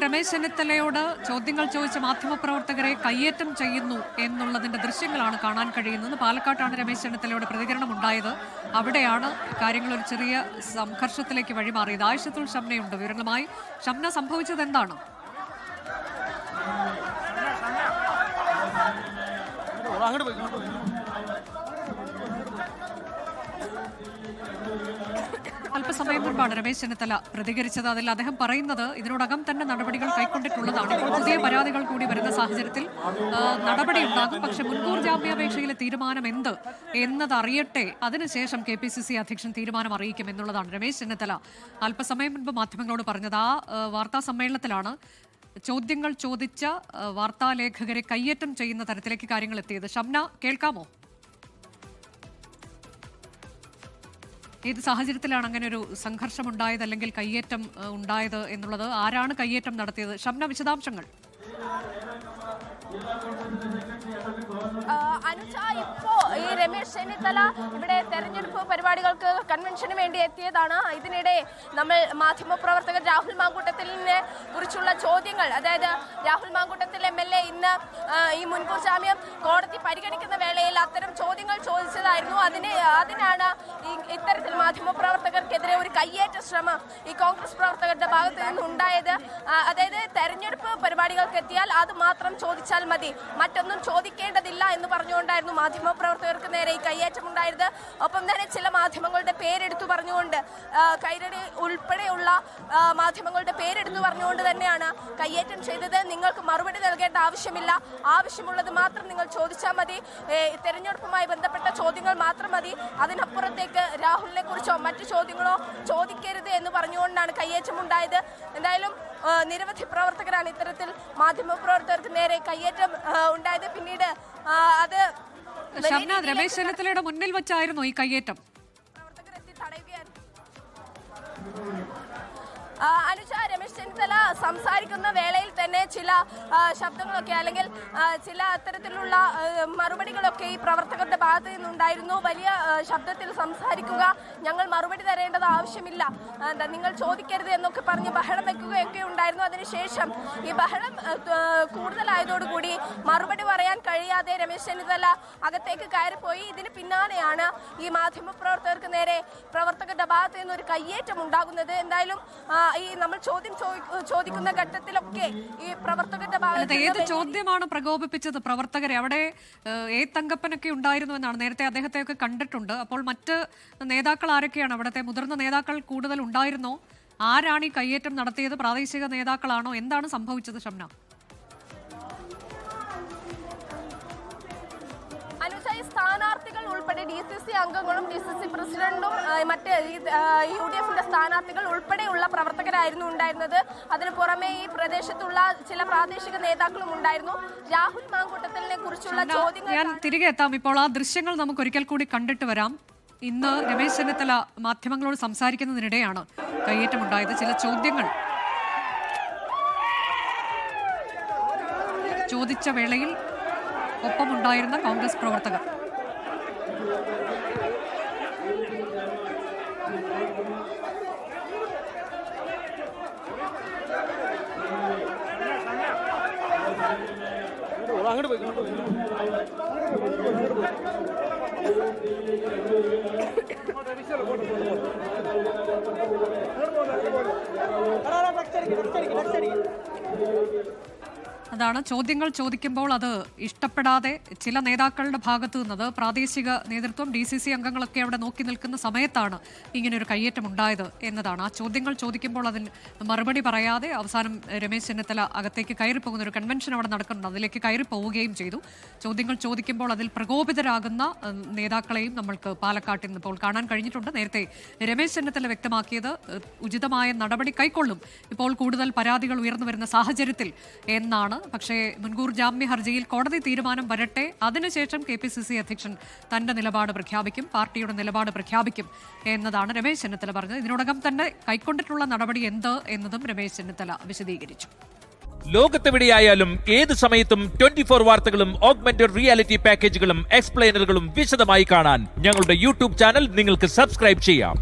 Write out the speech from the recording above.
രമേശ് ചെന്നിത്തലയോട് ചോദ്യങ്ങൾ ചോദിച്ച മാധ്യമപ്രവർത്തകരെ കയ്യേറ്റം ചെയ്യുന്നു എന്നുള്ളതിന്റെ ദൃശ്യങ്ങളാണ് കാണാൻ കഴിയുന്നത്. പാലക്കാട്ടാണ് രമേശ് ചെന്നിത്തലയുടെ പ്രതികരണം ഉണ്ടായത്. അവിടെയാണ് കാര്യങ്ങൾ ഒരു ചെറിയ സംഘർഷത്തിലേക്ക് വഴിമാറിയത്. ആയിഷത്തുൽ ഷംനയുണ്ട് വിവരങ്ങളുമായി. ഷംന, സംഭവിച്ചത് എന്താണ്? അല്പസമയം മുൻപാണ് രമേശ് ചെന്നിത്തല പ്രതികരിച്ചത്. അതിൽ അദ്ദേഹം പറയുന്നത് ഇതിനോടകം തന്നെ നടപടികൾ കൈക്കൊണ്ടിട്ടുള്ളതാണ്. ഇപ്പോൾ പുതിയ പരാതികൾ കൂടി വരുന്ന സാഹചര്യത്തിൽ നടപടി ഉണ്ടാകും. പക്ഷെ മുൻകൂർ ജാമ്യാപേക്ഷയിലെ തീരുമാനം എന്ത് എന്നതറിയട്ടെ, അതിനുശേഷം KPCC അധ്യക്ഷൻ തീരുമാനം അറിയിക്കും എന്നുള്ളതാണ് രമേശ് ചെന്നിത്തല അല്പസമയം മുൻപ് മാധ്യമങ്ങളോട് പറഞ്ഞത്. ആ വാർത്താ സമ്മേളനത്തിലാണ് ചോദ്യങ്ങൾ ചോദിച്ച വാർത്താലേഖകരെ കയ്യേറ്റം ചെയ്യുന്ന തരത്തിലേക്ക് കാര്യങ്ങൾ എത്തിയത്. ഷംന, കേൾക്കാമോ? ഏത് സാഹചര്യത്തിലാണ് അങ്ങനെ ഒരു സംഘർഷം ഉണ്ടായത് അല്ലെങ്കിൽ കയ്യേറ്റം ഉണ്ടായത് എന്നുള്ളത്? ആരാണ് കയ്യേറ്റം നടത്തിയത്? ഷംന, വിശദാംശങ്ങൾ. അനുജ, ഇപ്പോ ഈ രമേശ് ചെന്നിത്തല ഇവിടെ തെരഞ്ഞെടുപ്പ് പരിപാടികൾക്ക് കൺവെൻഷന് വേണ്ടി എത്തിയതാണ്. ഇതിനിടെ നമ്മൾ മാധ്യമപ്രവർത്തകർ രാഹുൽ മാങ്കൂട്ടത്തിലിനെ കുറിച്ചുള്ള ചോദ്യങ്ങൾ, അതായത് രാഹുൽ മാങ്കൂട്ടത്തിൽ MLA ഇന്ന് ഈ മുൻകൂർ ജാമ്യം കോടതി പരിഗണിക്കുന്ന വേളയിൽ അത്തരം ചോദ്യങ്ങൾ ചോദിച്ചതായിരുന്നു. അതിനാണ് ഇത്തരത്തിൽ മാധ്യമപ്രവർത്തകർക്കെതിരെ ഒരു കയ്യേറ്റ ശ്രമം ഈ കോൺഗ്രസ് പ്രവർത്തകരുടെ ഭാഗത്ത് നിന്ന് ഉണ്ടായത്. അതായത് തെരഞ്ഞെടുപ്പ് പരിപാടികൾക്ക് എത്തിയാൽ അത് മാത്രം ചോദിച്ചാൽ മതി, മറ്റൊന്നും ചോദിക്കേണ്ടതില്ല എന്ന് പറഞ്ഞുകൊണ്ടായിരുന്നു മാധ്യമപ്രവർത്തകർക്ക് നേരെ ഈ കയ്യേറ്റം ഉണ്ടായത്. ഒപ്പം തന്നെ ചില മാധ്യമങ്ങളുടെ പേരെടുത്തു പറഞ്ഞുകൊണ്ട്, കൈരടി ഉൾപ്പെടെയുള്ള മാധ്യമങ്ങളുടെ പേരെടുത്തു പറഞ്ഞുകൊണ്ട് തന്നെയാണ് കയ്യേറ്റം ചെയ്തത്. നിങ്ങൾക്ക് മറുപടി നൽകേണ്ട ആവശ്യമില്ല, ആവശ്യമുള്ളത് മാത്രം നിങ്ങൾ ചോദിച്ചാൽ മതി, തെരഞ്ഞെടുപ്പുമായി ബന്ധപ്പെട്ട ചോദ്യങ്ങൾ മാത്രം മതി, അതിനപ്പുറത്തേക്ക് രാഹുലിനെ കുറിച്ചോ മറ്റു ചോദ്യങ്ങളോ ചോദിക്കരുത് എന്ന് പറഞ്ഞുകൊണ്ടാണ് കയ്യേറ്റം ഉണ്ടായത്. എന്തായാലും നിരവധി പ്രവർത്തകരാണ് ഇത്തരത്തിൽ മാധ്യമപ്രവർത്തകർക്ക് നേരെ കയ്യേറ്റം ഉണ്ടായത്. പിന്നീട് അത് രമേശ് ചെന്നിത്തലയുടെ മുന്നിൽ വെച്ചായിരുന്നു ഈ കയ്യേറ്റം. പ്രവർത്തകരെത്തി തടയുകയായിരുന്നു. അനുജ, രമേശ് ചെന്നിത്തല സംസാരിക്കുന്ന വേളയിൽ തന്നെ ചില ശബ്ദങ്ങളൊക്കെ അല്ലെങ്കിൽ ചില അത്തരത്തിലുള്ള മറുപടികളൊക്കെ ഈ പ്രവർത്തകരുടെ ഭാഗത്ത് നിന്നുണ്ടായിരുന്നു. വലിയ ശബ്ദത്തിൽ സംസാരിക്കുക, ഞങ്ങൾ മറുപടി തരേണ്ടത് ആവശ്യമില്ല, നിങ്ങൾ ചോദിക്കരുത് എന്നൊക്കെ പറഞ്ഞ് ബഹളം വെക്കുകയൊക്കെ ഉണ്ടായിരുന്നു. അതിനുശേഷം ഈ ബഹളം കൂടുതലായതോടുകൂടി മറുപടി പറയാൻ കഴിയാതെ രമേശ് ചെന്നിത്തല അകത്തേക്ക് കയറിപ്പോയി. ഇതിന് പിന്നാലെയാണ് ഈ മാധ്യമപ്രവർത്തകർക്ക് നേരെ പ്രവർത്തകരുടെ ഭാഗത്ത് നിന്ന് ഒരു കയ്യേറ്റം ഉണ്ടാകുന്നത്. എന്തായാലും ഈ നമ്മൾ ചോദിക്കുന്ന ഘട്ടത്തിലൊക്കെ ഈ പ്രവർത്തകരുടെ ഭാഗത്ത് ഏത് ചോദ്യമാണ് പ്രകോപിപ്പിച്ചത് പ്രവർത്തകരെ? അവിടെ തങ്കപ്പനൊക്കെ ഉണ്ടായിരുന്നു എന്നാണ്, നേരത്തെ അദ്ദേഹത്തെയൊക്കെ കണ്ടിട്ടുണ്ട്. അപ്പോൾ മറ്റ് നേതാക്കൾ ആരൊക്കെയാണ്? അവിടുത്തെ മുതിർന്ന നേതാക്കൾ കൂടുതൽ ഉണ്ടായിരുന്നോ? ആരാണ് ഈ കയ്യേറ്റം നടത്തിയത്? പ്രാദേശിക നേതാക്കളാണോ? എന്താണ് സംഭവിച്ചത് ഷംന? സ്ഥാനാർത്ഥികൾ ഉൾപ്പെടെ DCC അംഗങ്ങളും DCC പ്രസിഡന്റും മറ്റ് UDF സ്ഥാനാർത്ഥികൾ ഉൾപ്പെടെയുള്ള പ്രവർത്തകരായിരുന്നു ഉണ്ടായിരുന്നത്. അതിനു പുറമെ ഈ പ്രദേശത്തുള്ള ചില പ്രാദേശിക നേതാക്കളും ഉണ്ടായിരുന്നു. രാഹുൽ മാങ്കൂട്ടത്തിലിനെ കുറിച്ചുള്ള ചോദ്യങ്ങൾ ഞാൻ തിരികെ എത്താം. ഇപ്പോൾ ആ ദൃശ്യങ്ങൾ നമുക്ക് ഒരിക്കൽ കൂടി കണ്ടിട്ട് വരാം. ഇന്ന് രമേശ് ചെന്നിത്തല മാധ്യമങ്ങളോട് സംസാരിക്കുന്നതിനിടെയാണ് കയ്യേറ്റമുണ്ടായത്. ചില ചോദ്യങ്ങൾ ചോദിച്ച വേളയിൽ ഒപ്പമുണ്ടായിരുന്ന കോൺഗ്രസ് പ്രവർത്തകർ. അതാണ് ചോദ്യങ്ങൾ ചോദിക്കുമ്പോൾ അത് ഇഷ്ടപ്പെടാതെ ചില നേതാക്കളുടെ ഭാഗത്തു നിന്നത് പ്രാദേശിക നേതൃത്വം DCC അംഗങ്ങളൊക്കെ അവിടെ നോക്കി നിൽക്കുന്ന സമയത്താണ് ഇങ്ങനെയൊരു കയ്യേറ്റം ഉണ്ടായത് എന്നതാണ്. ആ ചോദ്യങ്ങൾ ചോദിക്കുമ്പോൾ അതിന് മറുപടി പറയാതെ അവസാനം രമേശ് ചെന്നിത്തല അകത്തേക്ക് കയറിപ്പോകുന്ന ഒരു കൺവെൻഷൻ അവിടെ നടക്കുന്നുണ്ട്, അതിലേക്ക് കയറിപ്പോവുകയും ചെയ്തു. ചോദ്യങ്ങൾ ചോദിക്കുമ്പോൾ അതിൽ പ്രകോപിതരാകുന്ന നേതാക്കളെയും നമ്മൾക്ക് പാലക്കാട്ടിൽ നിന്ന് ഇപ്പോൾ കാണാൻ കഴിഞ്ഞിട്ടുണ്ട്. നേരത്തെ രമേശ് ചെന്നിത്തല വ്യക്തമാക്കിയത് ഉചിതമായ നടപടി കൈക്കൊള്ളും ഇപ്പോൾ കൂടുതൽ പരാതികൾ ഉയർന്നു വരുന്ന സാഹചര്യത്തിൽ എന്നാണ്. പക്ഷേ മുൻകൂർ ജാമ്യ ഹർജിയിൽ കോടതി തീരുമാനം വരട്ടെ, അതിനുശേഷം KPCC അധ്യക്ഷൻ തന്റെ നിലപാട് പ്രഖ്യാപിക്കും, പാർട്ടിയുടെ നിലപാട് പ്രഖ്യാപിക്കും എന്നതാണ് രമേശ് ചെന്നിത്തല പറഞ്ഞത്. ഇതിനോടകം തന്നെ കൈക്കൊണ്ടിട്ടുള്ള നടപടി എന്ത് എന്നതും രമേശ് ചെന്നിത്തല വിശദീകരിച്ചു. ലോകത്തെവിടെയായാലും ഏത് സമയത്തും 24 വാർത്തകളും ഓഗ്മെന്റഡ് റിയാലിറ്റി പാക്കേജുകളും എക്സ്പ്ലെയിനറുകളും വിശദമായി കാണാൻ ഞങ്ങളുടെ YouTube ചാനൽ നിങ്ങൾക്ക് സബ്സ്ക്രൈബ് ചെയ്യാം.